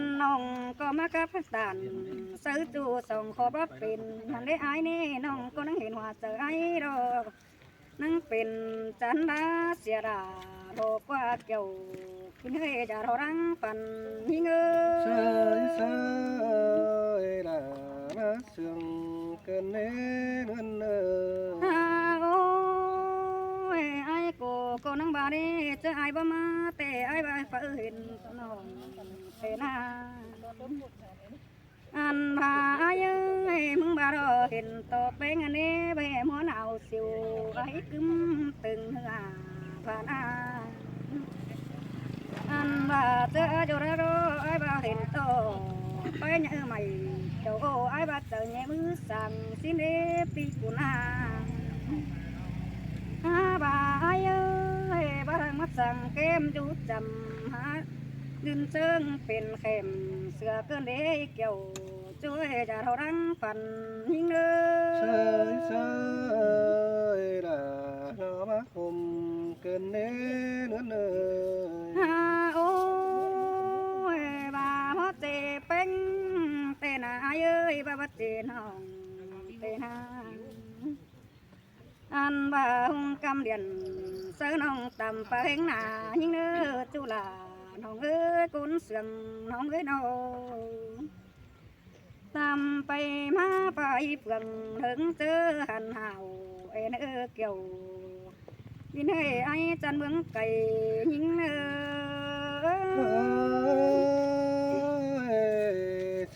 นน้องก็มากับตันซื้อจูส่งขอรับเป็นทันได้ไอ้นี่น้องก็นั่งเห็นว่าเจอไอ้ดอกนั่งเป็นจันดาเสียดาโลกว่าเกี่ยวกินเฮจะเรารังปันหิงเอ้ sơi là má sương cơn nế nương nơ โอ้ยไอ้กูนั่งบาดีเจอไอ้บ่มาแต่ไอ้บ่ฝืนเห็นน้องเตนาอันพาไอ้มึงบ่รอเห็นตกเป็นอันนี้ไปหมอนเอาสิวไอ้กึมตึงเหือผ่านอันว่าเจอจุระโรไอ้บ่เห็นโตไปเนื้อใหม่เจ้าไอ้บ่เจอแง่มือสั่งสิเนปีกุนาบ่ายบ่ทางมัดสั่งเกมจุดจำหาดินเชิงเป็นเข็มเสือเกินเด็กเกี่ยวช่วยจะเราดังฝันยิ่งเด้อ sơi là nó má hùm cơn nế nương nơ โอ้ยบ่าฮอดเจเป็นเตนาบ่าเจน้องเตนาอันบ่าหงกำเดียนเสือน้องตำไปเฮงหนายิ่งเด้อจุลาน้องเอ้ยกุนเสียงน้องเอ้ยน้องตำไปมาไปเพื่องถึงเจอหันหาวเอ็นเกี่ยวยินให้ไอ้จันเมืองไก่ยิง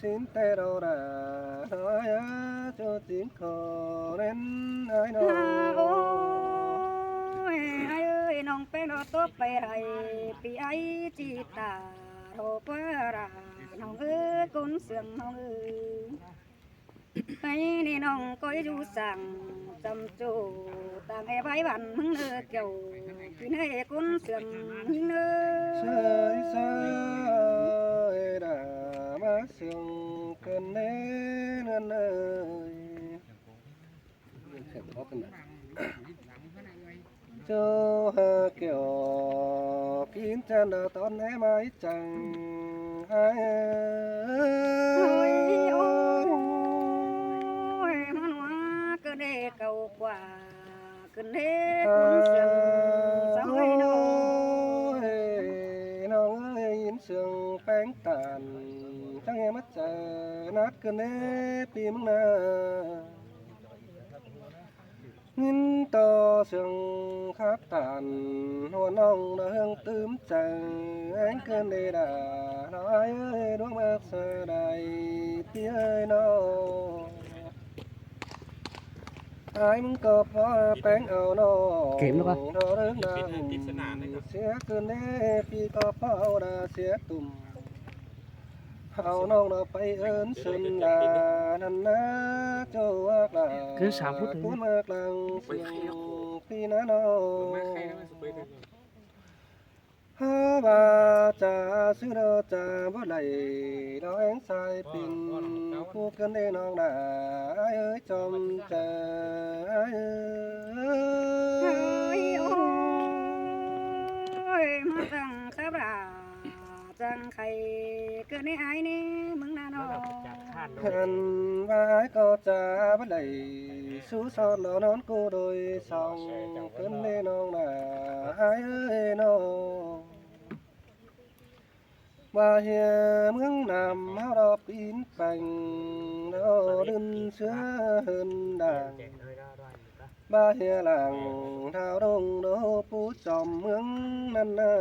xin tay đâu đã nói cho tiếng khổ nên ai โอ้ nói ยไอ้เอ้ยน้องเป็นเราตัวไปไรปีไอ้จีตาโรเปราน้องเอ้ยกุนเสียงน้องเอ้ยไอ้นี่น้องก็อยู่สั่งจำจูต่างไอ้ใบวันมึงเกี่ยวกินให้กุนเสียงยิงsơi sơi đã má sương cơn nế nương ơi cho hà kiểu kín chân đào tón né mái chẳng ai โอ้ยโอ้ยมันว่าก็ได้เก่ากว่าขึ้นเด้กุนเสียงสาวไอ้น้อง น้องเอ้ยยินเสียงแป้งตานจังเอมัดเจอนัดกันเน่ปีมึงนายินต่อเสียงคับตานหัวน้องเดิงตื้มใจแองเกินเดดาน้อยเอ้ยดวงมากเสดายพี่เอ้ยน้องไอ้มึงก็พอแป้งเอาน้องเก็บแล้วปะเราเรื่องนาเสียเกินเน่พี่ก็พอเอาดาเสียตุ่มเอาน้องเราไปเอิ้นสุนดานันนะเจ้าว่าลาคือ3 phút thôiมากลางเสียงพี่นะน้องฮาบาจ่าซื้อเราจ่าบ่ไหลเราแองสายปิ่นผู้กันได้น้องดาเอ้ยจอมเจอโอ้ยโอ้ยมาจังขบราจังไข่เกิดในไอ้นี่มึงน่าน้อง หันว่าก็จะบ่ไหลสู้สอนเรานอนกูโดยสองกันได้น้องดาเอ้ยน้องว่าเฮียเมืองนำเฮาดอกปีนปังเราดึนเสือเฮินด่างว่าเฮียหลังเท้าดงโดปูจอมเมืองนั่นนะ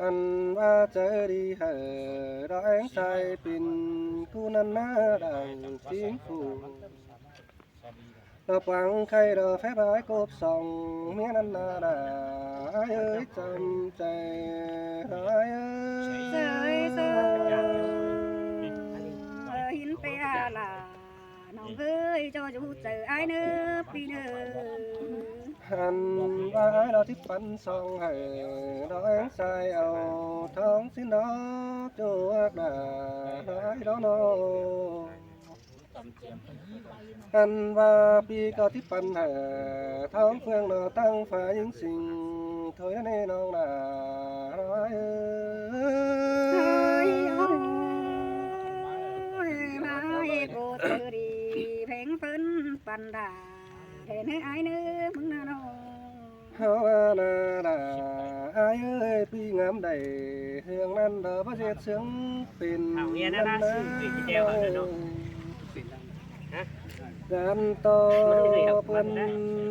อันว่าเจอดีเหอดอกแองใส่ปิ่นกูนั่นนะดังจิงฟูเราปังใครเราแฟบายกบส่องเมียนั่นนาดาเอ้ยจำใจเอ้ย เสยเสยหินไปอาลาน้องเอ้ยเจ้าอยู่เจอไอ้เนื้อปีเนื้อ หันว่าเราที่ปันส่องให้เราแองใส่เอาท้องสินดอจวกดาได้ดอกน้อง อันว่าปีก็ที่ปัญหาท้องเฟืองเราตั้งฝ่ายยิงสิ่งถอยในน้องนาร้อย เห็นให้ไอ้เนื้อมึงน่ะน้อง เฮานาดาอายเอ้ยปีงามใดเฮืองนั้นเด้อบ่เจ็ดเสียงเป็นกันต่อเพิ่น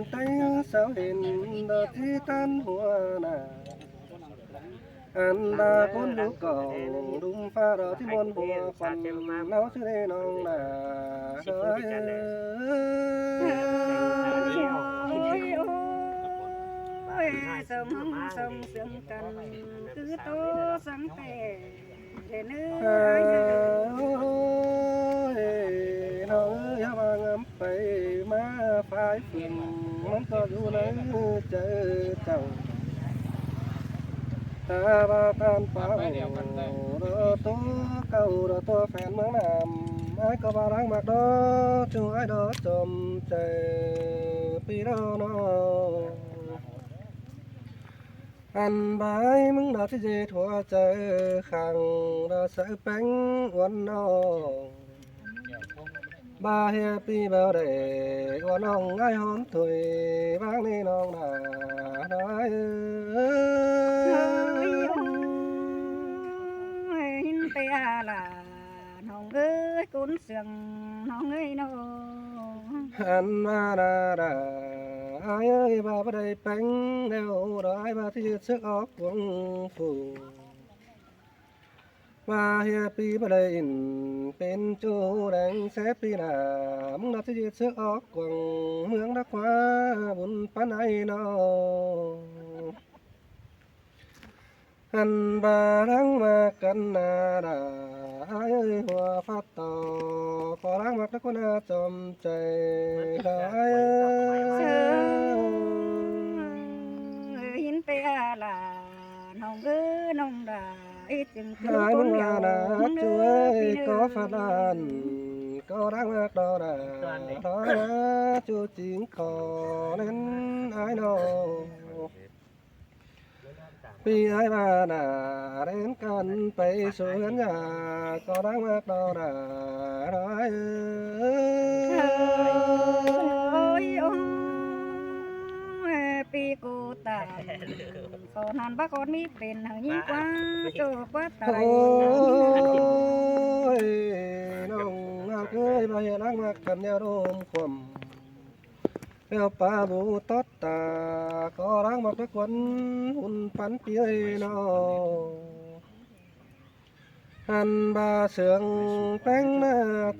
ไต้สาวเห็นดอกที่ตันหัวหน้าอันดาคนลูกเก่าดุมฟ้าดอกที่มนต์บัวควันเนาชื่อได้น้องนาเด้อ สมเสียงกันคือโตสังเตเดนื้ เอ้ยน้องอย่ามางามไปมาฝ่ายฝืนมันก็อยู่ในใจเจ้าตาบาทานเปล่าเราตัวเก่าเราตัวแฟนเมืองน้ำไอ้ก็บารังมากดอช่วยดอจมใจปีเราน้อง anh bái mừng đã thế thua chơi khang đã sợ bánh quần nó ba happy bao để quần ông ai hôn tuổi vang lên ông đã nói hin te là nong ơi cuốn sườn nong ơi nó anh ma đà ai ơi bà bắt đây bánh đeo đói bà thì sức óc quăng phủ bà happy bà đây bên chỗ đánh xếp đi là muốn đặt thì sức óc quăng mướn đã quá buồn pan ai nó anh bà đang mà cần đà ai ơi hoa phát tò có đang mặc đã có na chom chạy ai hin te là nong ơi nong đà ít chừng ai muốn là chú ơi có phát lan có đang mặc đó đó là chú chính có nên ai nó vì ai mà đã đến cần phải xuống nhà có đang mặc đó nói ôi ôi pi cô ta còn hắn bác con mi bên hở nhí quá chỗ quá tài ôi nông ngạc ơi bà hiện đang mặc cần nhau đôm quầm theo pa bù tót ta có đang mặc cái quần hun phán tia nó anh ba sương bánh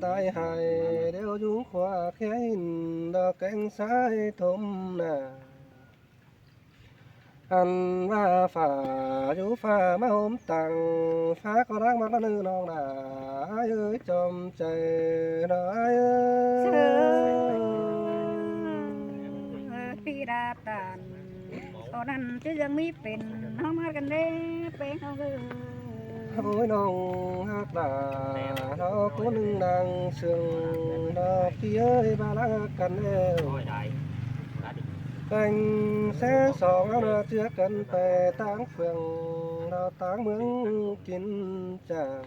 tại hải đều dung khoa khen đò cánh sai thôm nà anh ba phà du phà má hôm tặng phá có đang mặc nữ non nà ai ơi chom chạy đó ai ơi pi đa tàn còn ăn chứ dân mi bên không hátกันได้เป็นเอาเลย ôi nong hát là nó có nương nàng sương nó phía ơi ba lá cần cành sẽ sòng nó chưa cần về táng phường nó táng mướn kín chàng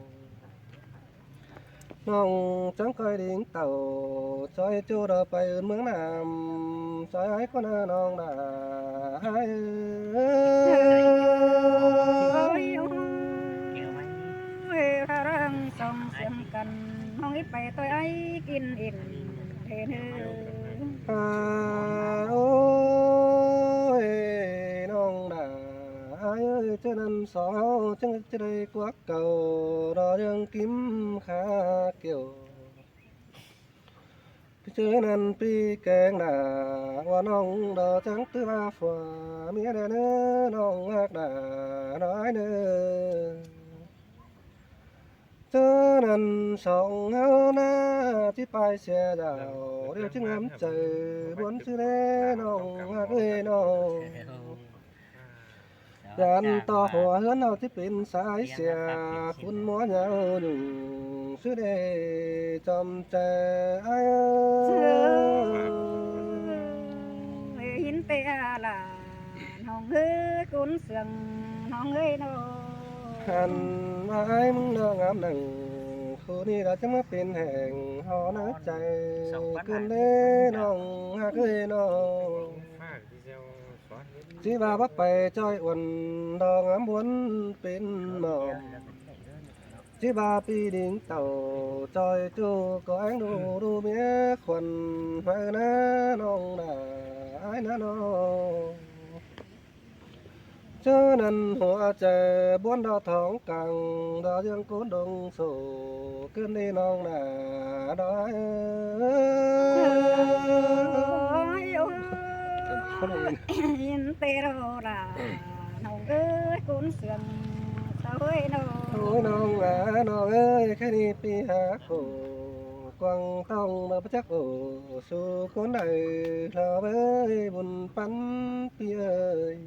nong chẳng coi đến tàu cho chú đỡ bay ơn mướn nam cho ấy con nong đã ai ra răng song xiêm cần không ít bè tôi ấy kín in thế nữa ôi nong đã ai ơi cho nên sáu chân trên đây quá cầu đò đường kiếm khá kiểu chơi nên pi keng đà qua nong đò trắng tư ba phòa mía đè nữa nong ngạc đà nói nữa cho nên sòng áo na chỉ bay xe đào đều chứng ngắm trời bốn chữ đế nong ngạc ơi nong dàn to hòa hơn nào tiếp bên sái xe phun múa nhau dùng sứ đề chom trẻ ai ơi hin te là nong ơi cuốn sườn nong ơi nó hành ai mừng ngắm nằng คู่นี้เราจะมาเป็นแห่งหอน้ำใจเกินเด้น้องฮักเอ้ยน้องจีบาบักไปจ้อยอ้วนดองอ้ำวนเป็นหมอมจีบาปีดิ่งเต่าจอยจูก็แองดูเมียควันไว้นะน้องน่ะไอ้นะน้องเจอนั้นหัวใจบ้วนดอกทองกังดอกยังก้นดงโซขึ้นในน้องน่ะดอย ยินเตโรราน้องเอ้ยกุนเสื่อมเต้าเอ้ยน้อง โอ้ยน้องอ่ะน้องเอ้ยแค่นี้ปีหาโคกวางต้องมาประจักษ์โอสู่คนใดเราเอ้ยบุญปันปีเอ้ย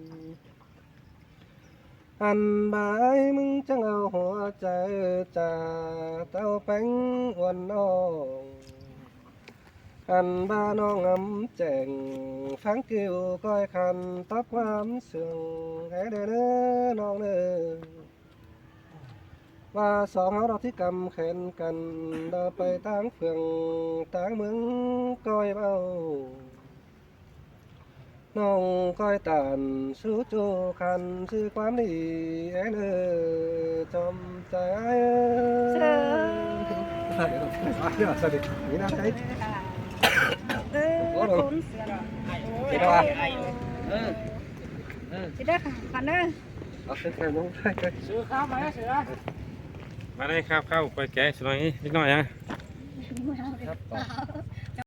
อันบายมึงจังเอาหัวใจจ่าเต้าแป้งวันน้องอันบ้าน้องอำแจงฟังกิ้วก้อยคันตอบความเสื่องให้เด้อเด้อน้องเด้อว่าสองเราที่กำแขนกันเดินไปทางเฟืองทางเมืองก้อยเบาน้องก้อยตานสู้จูคันซื้อความดีไอ้เด้อจอมใจไอ้เอ้ยสวัสดีนี่นะใช่ เอ้ยกุนเสื่อม คิดว่า สิเด้อขันเด้อ เอาเส้นแขนลงได้เลย ซื้อข้าวมาเสือมาได้ข้าวไปแกะสักหน่อยนิดหน่อยนะ ครับ